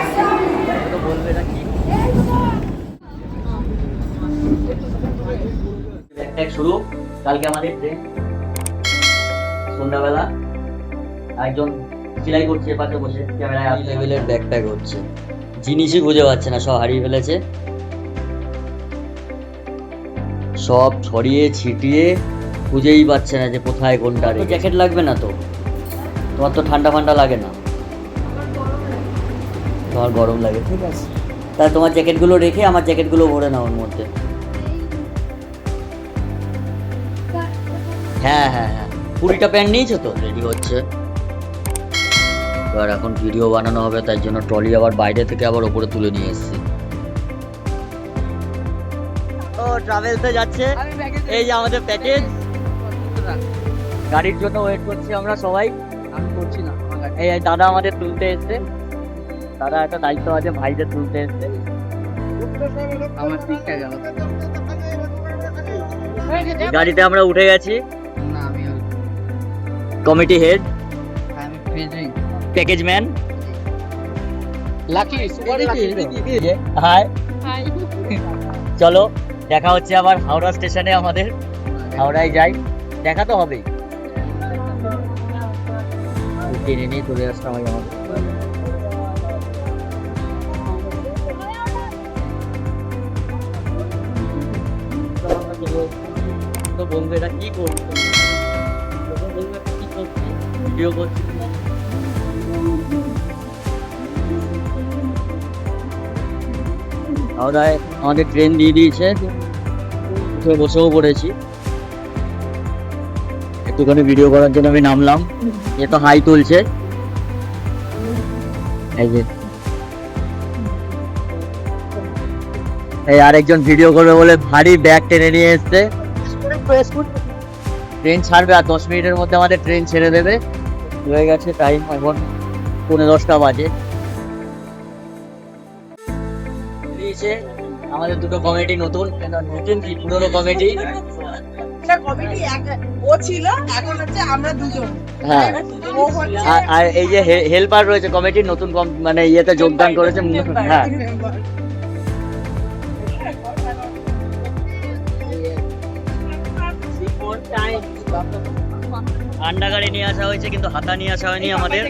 এসেছি, তো বলবে না কি ব্যাগ শুরু। কালকে আমাদের ট্রেন সন্ধ্যাবেলা, একজন সেলাই করছে পাশে বসে ক্যামেরায় এই লেভেলের ব্যাকপ্যাক হচ্ছে, জিনিসই খুঁজে পাচ্ছে না, সব হারিয়ে ফেলেছে, সব ছড়িয়ে ছিটিয়ে খুঁজেই পাচ্ছে না যে কোথায় কোনটা। জ্যাকেট লাগবে না তো? তোমার তো ঠান্ডা ফান্ডা লাগে না, তোমার গরম লাগে, ঠিক আছে তাহলে তোমার জ্যাকেটগুলো রেখে আমার জ্যাকেটগুলো ভরে নাও ওর মধ্যে। হ্যাঁ হ্যাঁ হ্যাঁ, 20টা প্যান্ট নিয়েছো তো, রেডি হচ্ছে। এবার এখন ভিডিও বানানো হবে, তাই জন্য ট্রলি আবার বাইরে থেকে আবার ওপরে তুলে নিয়ে এসেছি। ও ট্রাভেলসে যাচ্ছে, এই যে আমাদের প্যাকেজ, গাড়ির জন্য ওয়েট করছি আমরা সবাই। আমি করছি না, এই দাদা আমাদের তুলতে এসছে, দাদা একটা দায়িত্ব আছে, ভাইদের তুলতে এসছে। আমার ঠিকঠাক গেল, গাড়িতে আমরা উঠে গেছি। Committee head, package man, hi, চলো দেখা হচ্ছে আবার হাওড়া স্টেশনে। আমাদের হাওড়ায় যাই, দেখা তো হবেই। টেনে নিয়ে চলে আসলাম আমি আমাদের। তো বলবে এটা কি করছো, কি করছি, ভিডিও করছি। হাওড়ায় আমাদের ট্রেন দিয়ে দিয়েছে, উঠে বসেও পড়েছি, একটুখানি ভিডিও করার জন্য আমি নামলাম। এ তো হাই তুলছে, এই যে এই আরেকজন ভিডিও করবে বলে ভারী ব্যাগ টেনে নিয়ে এসছে। ট্রেন ছাড়বে আর 10 মিনিটের মধ্যে আমাদের ট্রেন ছেড়ে দেবে। হয়ে গেছে টাইম, এখন 10:45 বাজে। আমাদের দুটো কমিটি নতুন, নতুন কি পুরনো কমিটি, ও ছিল, এখন হচ্ছে আমরা দুজন। হ্যাঁ আর এই যে হেল্পার রয়েছে কমিটির নতুন, মানে ইয়েতে যোগদান করেছে। হ্যাঁ আন্ডা গাড়ি নিয়ে আসা হয়েছে, কিন্তু হাতা নিয়ে আসা হয়নি আমাদের।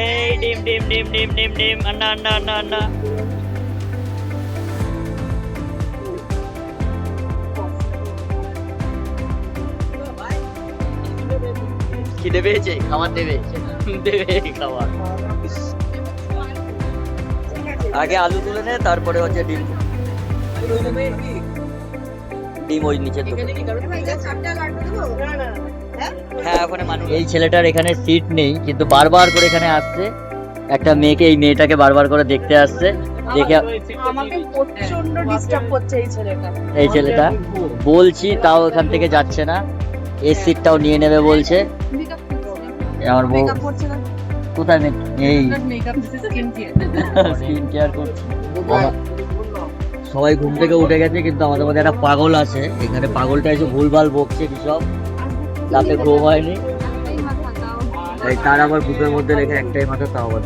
এই ডিম ডিম ডিম ডিম ডিম ডিম, আন্ডা আন্ডা আন্ডা আন্ডা। খিদে পেয়েছে, খাবার দেবে, দেবে খাবার। আগে আলু তুলে নে, তারপরে হচ্ছে ডিম, ডিম ওই নিচে। হ্যাঁ ওখানে মানুষ, এই ছেলেটার এখানে সিট নেই, কিন্তু বারবার করে এখানে আসছে, একটা মেয়েকে, এই মেয়েটাকে বারবার করে দেখতে আসছে, দেখে আমাকে প্রচন্ড ডিস্টার্ব করছে এই ছেলেটা। বলছি তাও এখান থেকে যাচ্ছে না, এই সিটটাও নিয়ে নেবে বলছে। আমার বউ কোথায় এই স্কিন কেয়ার করছে। সবাই ঘুম থেকে উঠে গেছে, কিন্তু আমাদের মধ্যে একটা পাগল আছে এখানে, পাগলটা এসে ভুলভাল বকছে কি সব, রাতে ঘুম হয়নি, তার আবার বুকের মধ্যে রেখে একটাই মাথা, তাও আবার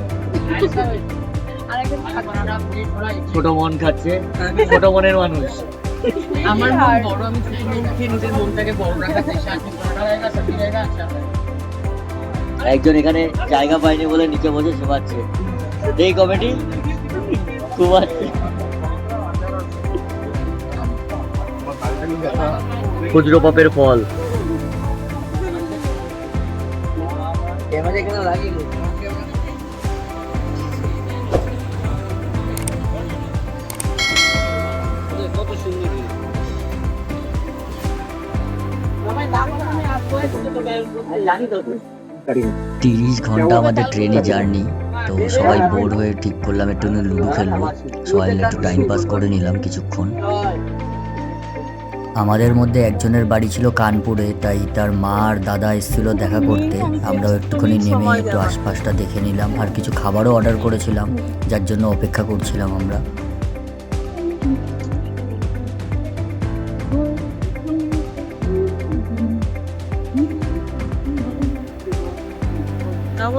ছোট মন খাচ্ছে, ছোট মনের মানুষ। আমার মন বড়, আমি ছোট মনকে নিজের মনটাকে বড় রাখার চেষ্টা করি। একজন এখানে জায়গা পায়নি বলে নিচে বসে শোভাচ্ছে, এই কমিটি ঘুমাচ্ছে। খুচরো পাপের ফল এখানে 30 ঘন্টা আমাদের ট্রেনে জার্নি, তো সবাই বোর হয়ে ঠিক করলাম একটু লুডো খেলবো, সবাই একটু টাইম পাস করে নিলাম কিছুক্ষণ। আমাদের মধ্যে একজনের বাড়ি ছিল কানপুরে, তাই তার মা আর দাদা এসেছিল দেখা করতে। আমরাও একটুখানি নেমে একটু আশপাশটা দেখে নিলাম, আর কিছু খাবারও অর্ডার করেছিলাম, যার জন্য অপেক্ষা করছিলাম আমরা।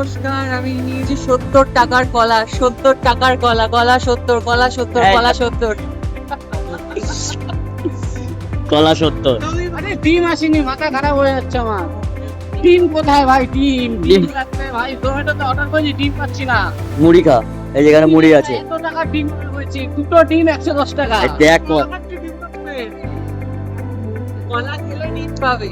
নমস্কার, আমি নিয়েছি 70 টাকার কলা, 70 টাকার কলা, কলা 70, কলা 70, কলা 70। কলা 70। আরে ডিম আসেনি, মাথা খারাপ হয়ে যাচ্ছে আমার। ডিম কোথায় ভাই? ডিম লাগবে ভাই, জোম্যাটোতে অর্ডার করেছি, ডিম পাচ্ছি না। মুড়ি খা, এই যেখানে মুড়ি আছে। এত টাকা ডিম অর্ডার করেছি, দুটো ডিম 110 টাকা। এই দেখ কর। কলা খেলে ডিম পাবে।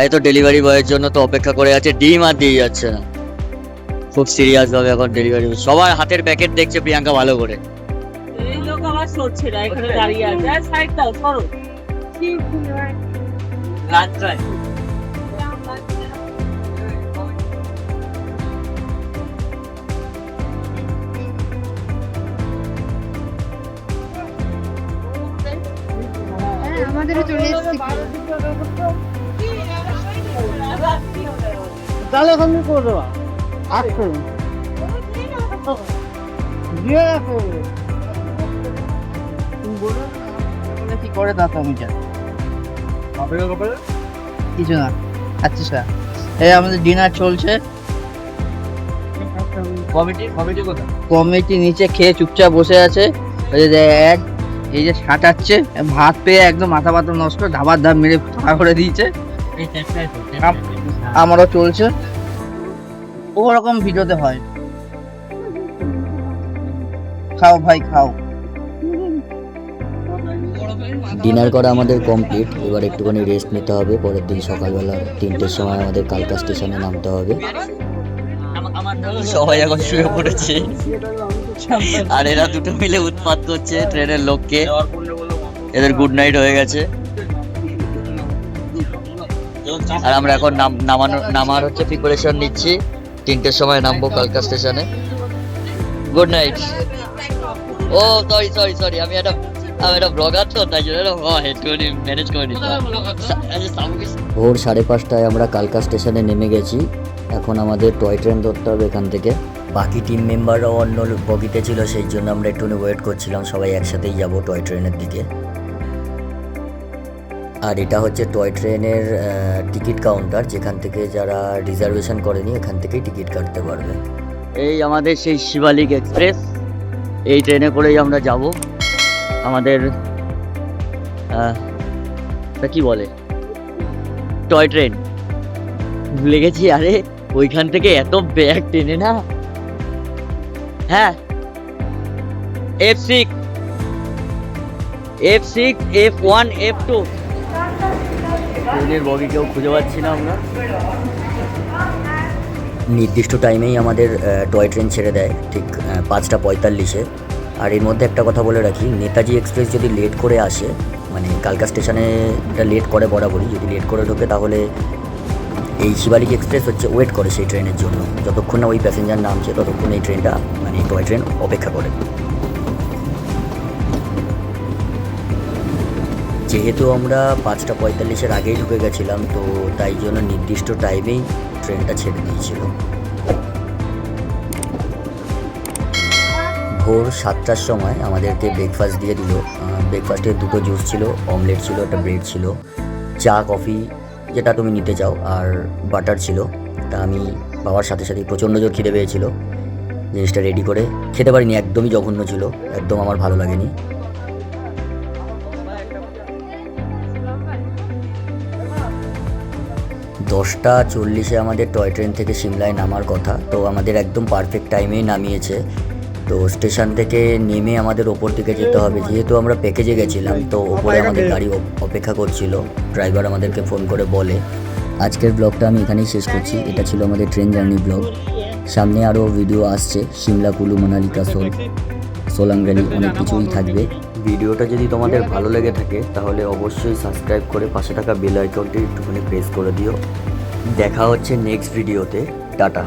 এই তো ডেলিভারি বয়ের জন্য তো অপেক্ষা করে আছে, ডিম আর দিয়ে যাচ্ছে না। খুব সিরিয়াস ভাবে এখন ডেলিভারি, সবার হাতের প্যাকেট দেখছে প্রিয়াঙ্কা ভালো করে। এই লোক আমার সরছে না, এখানে দাঁড়িয়ে আছে। আর সাইড দাও, সরো। Lunch time. আমাদেরও চলে এসেছে। তাহলে এখন কি করে দেওয়া? আসছে দিয়ে রাখো। কি করে দাও তুমি যা কিছু না। আচ্ছা এই আমাদের ডিনার চলছে। কমিটি নিচে খেয়ে চুপচাপ বসে আছে। ওই যে এক এই যে সাঁটাচ্ছে, ভাত পেয়ে একদম মাথা পাতা নষ্ট, ধাবার ধাপ মেরে ফাঁকা করে দিয়েছে। আমারও চলছে, ওরকম ভিডিওতে হয়। খাও ভাই খাও। ডিনার করা আমাদের কমপ্লিট, এবার একটুখানি রেস্ট নিতে হবে। পরের দিন সকালবেলা 3টের সময় আমাদের কালকা স্টেশনে নামতে হবে। সবাই এখন শুয়ে পড়েছে, আর এরা দুটো মিলে উৎপাত করছে ট্রেনের লোককে। এদের গুড নাইট হয়ে গেছে, আর আমরা এখন নামার হচ্ছে প্রিপারেশন নিচ্ছি। 3টের সময় নামবো কালকা স্টেশনে। Good night. ও সরি আমি একটা ব্লগার তো, তাই জন্য একটুখানি ম্যানেজ করে নিতে হবে। ভোর 5:30টায় আমরা কালকা স্টেশনে নেমে গেছি। এখন আমাদের টয় ট্রেন ধরতে হবে এখান থেকে। বাকি টিম মেম্বাররাও অন্য বগিতে ছিল, সেই জন্য আমরা একটুখানি ওয়েট করছিলাম, সবাই একসাথেই যাব টয় ট্রেনের দিকে। আর এটা হচ্ছে টয় ট্রেনের টিকিট কাউন্টার, যেখান থেকে যারা রিজার্ভেশন করেনি এখান থেকেই টিকিট কাটতে পারবে। এই আমাদের সেই শিবালিক এক্সপ্রেস, এই ট্রেনে করেই আমরা যাব। আমাদের কি বলে, টয় ট্রেন ভুলে গেছি। আরে ওইখান থেকে এত ব্যাগ টেনে না। হ্যাঁ, F6, F1, F2 ট্রেনের বগি কেউ খুঁজে পাচ্ছি না আমরা। নির্দিষ্ট টাইমেই আমাদের টয় ট্রেন ছেড়ে দেয়, ঠিক 5:45-এ। আর এর মধ্যে একটা কথা বলে রাখি, নেতাজি এক্সপ্রেস যদি লেট করে আসে, মানে কালকা স্টেশনে এটা লেট করে বরাবরই, যদি লেট করে ঢোকে তাহলে এই শিবালিক এক্সপ্রেস হচ্ছে ওয়েট করে সেই ট্রেনের জন্য। যতক্ষণ না ওই প্যাসেঞ্জার নামছে ততক্ষণ এই ট্রেনটা, মানে টয় ট্রেন অপেক্ষা করে। যেহেতু আমরা 5:45-এর আগেই ঢুকে গেছিলাম, তো তাই জন্য নির্দিষ্ট টাইমেই ট্রেনটা ছেড়ে দিয়েছিল। ভোর 7টার সময় আমাদেরকে ব্রেকফাস্ট দিয়ে দিল। ব্রেকফাস্টে 2টো জুস ছিল, অমলেট ছিল, একটা ব্রেড ছিল, চা কফি যেটা তুমি নিতে চাও, আর বাটার ছিল। তা আমি বাবার সাথে সাথে প্রচণ্ড জোর খিদে পেয়েছিল, জিনিসটা রেডি করে খেতে পারিনি, একদমই জঘন্য ছিল, একদম আমার ভালো লাগেনি। 10:40-এ আমাদের টয় ট্রেন থেকে সিমলায় নামার কথা, তো আমাদের একদম পারফেক্ট টাইমেই নামিয়েছে। তো স্টেশন থেকে নেমে আমাদের ওপর দিকে যেতে হবে, যেহেতু আমরা প্যাকেজে গেছিলাম, তো ওপরে আমাদের গাড়ি অপেক্ষা করছিল। ড্রাইভার আমাদেরকে ফোন করে বলে। আজকের ব্লগটা আমি এখানেই শেষ করছি। এটা ছিল আমাদের ট্রেন জার্নি ব্লগ। সামনে আরও ভিডিও আসছে, সিমলা, কুলু, মানালি, কাসোল, সোলাং ভ্যালি, অনেক কিছুই থাকবে। ভিডিওটা যদি তোমাদের ভালো লেগে থাকে তাহলে অবশ্যই সাবস্ক্রাইব করে পাশে থাকা বেল আইকনটি একটুখানি প্রেস করে দিও। দেখা হচ্ছে নেক্সট ভিডিওতে। টাটা।